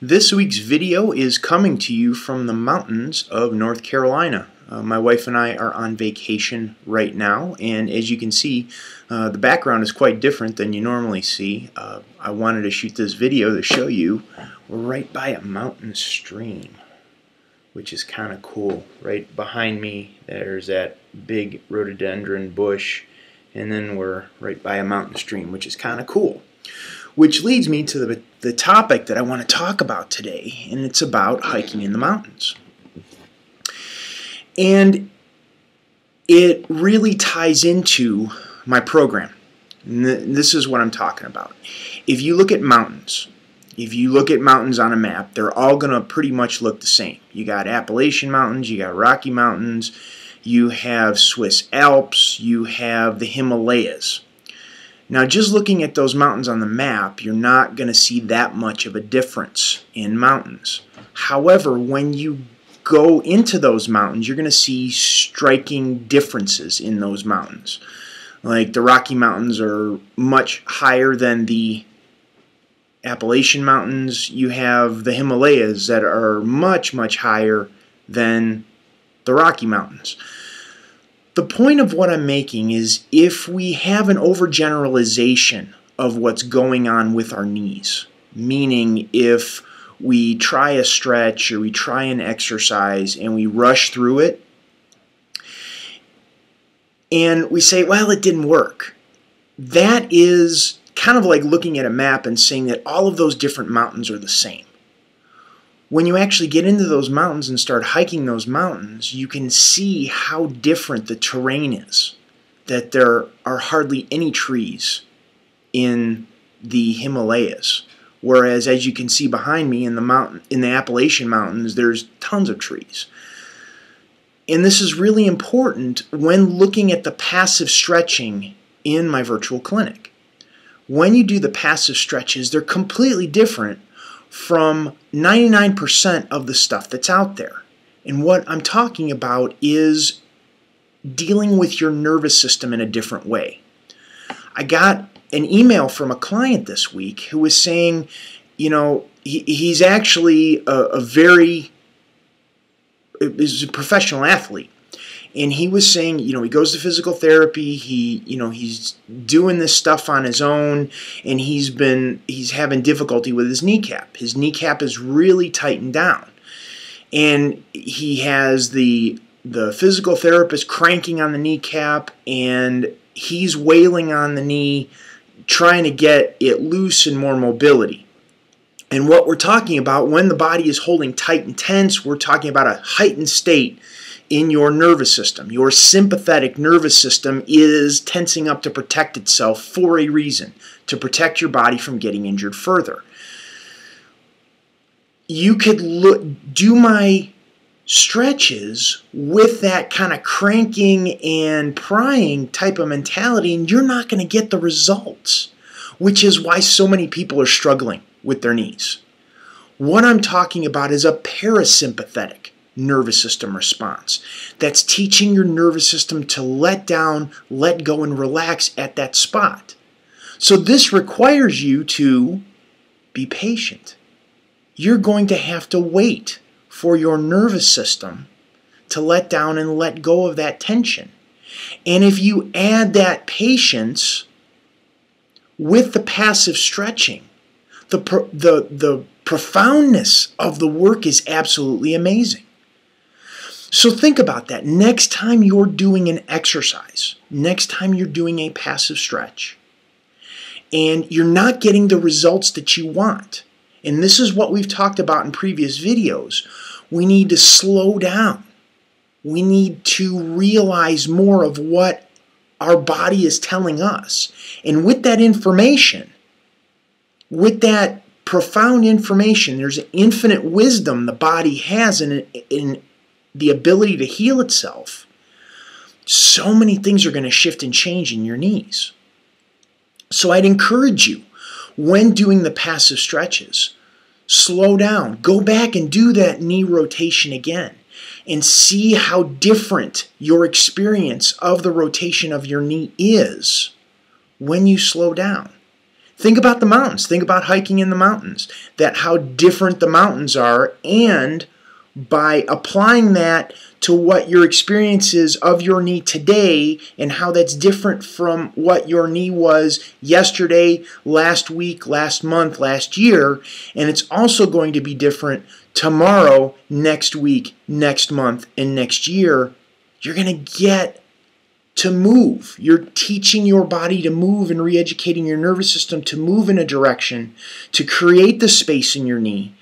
This week's video is coming to you from the mountains of North Carolina. My wife and I are on vacation right now, and as you can see, the background is quite different than you normally see. I wanted to shoot this video to show you we're right by a mountain stream, which is kind of cool. Right behind me there's that big rhododendron bush, and then we're right by a mountain stream, which is kind of cool. Which leads me to the topic that I want to talk about today, and it's about hiking in the mountains. And it really ties into my program. And this is what I'm talking about. If you look at mountains, on a map, they're all going to pretty much look the same. You got Appalachian Mountains, you got Rocky Mountains, you have Swiss Alps, you have the Himalayas. Now, just looking at those mountains on the map, you're not going to see that much of a difference in mountains. However, when you go into those mountains, you're going to see striking differences in those mountains. Like the Rocky Mountains are much higher than the Appalachian Mountains. You have the Himalayas that are much, much higher than the Rocky Mountains. The point of what I'm making is if we have an overgeneralization of what's going on with our knees, meaning if we try a stretch or we try an exercise and we rush through it and we say, well, it didn't work, that is kind of like looking at a map and saying that all of those different mountains are the same. When you actually get into those mountains and start hiking those mountains, you can see how different the terrain is. That there are hardly any trees in the Himalayas, whereas as you can see behind me in the Appalachian Mountains, there's tons of trees. And this is really important when looking at the passive stretching in my virtual clinic. When you do the passive stretches, they're completely different from 99% of the stuff that's out there. And what I'm talking about is dealing with your nervous system in a different way. I got an email from a client this week who was saying, you know, he's actually he's a professional athlete. And he was saying, you know, he goes to physical therapy, he's doing this stuff on his own, and he's having difficulty with his kneecap. His kneecap is really tightened down. And he has the physical therapist cranking on the kneecap, and he's wailing on the knee, trying to get it loose and more mobility. And what we're talking about, when the body is holding tight and tense, we're talking about a heightened state in your nervous system. Your sympathetic nervous system is tensing up to protect itself for a reason, to protect your body from getting injured further. You could do my stretches with that kind of cranking and prying type of mentality, and you're not going to get the results, which is why so many people are struggling with their knees. What I'm talking about is a parasympathetic nervous system response. That's teaching your nervous system to let down, let go, and relax at that spot. So this requires you to be patient. You're going to have to wait for your nervous system to let down and let go of that tension. And if you add that patience with the passive stretching, the profoundness of the work is absolutely amazing. So think about that. Next time you're doing an exercise, next time you're doing a passive stretch, and you're not getting the results that you want, and this is what we've talked about in previous videos, we need to slow down. We need to realize more of what our body is telling us. And with that information, with that profound information, there's infinite wisdom the body has in the ability to heal itself. So many things are going to shift and change in your knees. So I'd encourage you, when doing the passive stretches, slow down. Go back and do that knee rotation again and see how different your experience of the rotation of your knee is when you slow down. Think about the mountains. Think about hiking in the mountains. That how different the mountains are, and by applying that to what your experience is of your knee today and how that's different from what your knee was yesterday, last week, last month, last year, and it's also going to be different tomorrow, next week, next month, and next year, you're going to get to move. You're teaching your body to move and re-educating your nervous system to move in a direction, to create the space in your knee,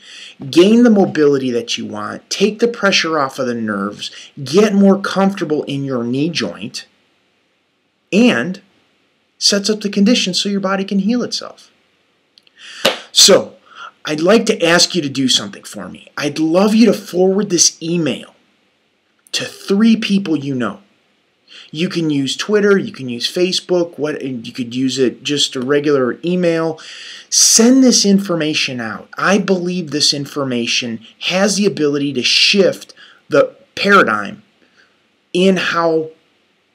gain the mobility that you want, take the pressure off of the nerves, get more comfortable in your knee joint, and sets up the conditions so your body can heal itself. So, I'd like to ask you to do something for me. I'd love you to forward this email to 3 people you know. You can use Twitter, you can use Facebook, you could use it just a regular email. Send this information out. I believe this information has the ability to shift the paradigm in how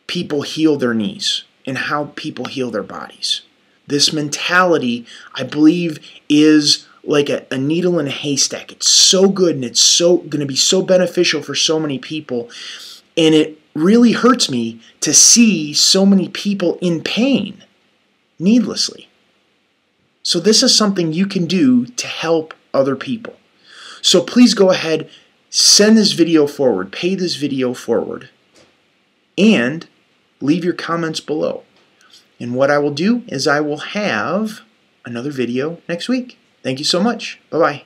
people heal their knees and how people heal their bodies. This mentality, I believe, is like a needle in a haystack. It's so good and it's so going to be so beneficial for so many people. And it really hurts me to see so many people in pain needlessly. So this is something you can do to help other people. So please go ahead, send this video forward, pay this video forward, and leave your comments below. And what I will do is I will have another video next week. Thank you so much. Bye-bye.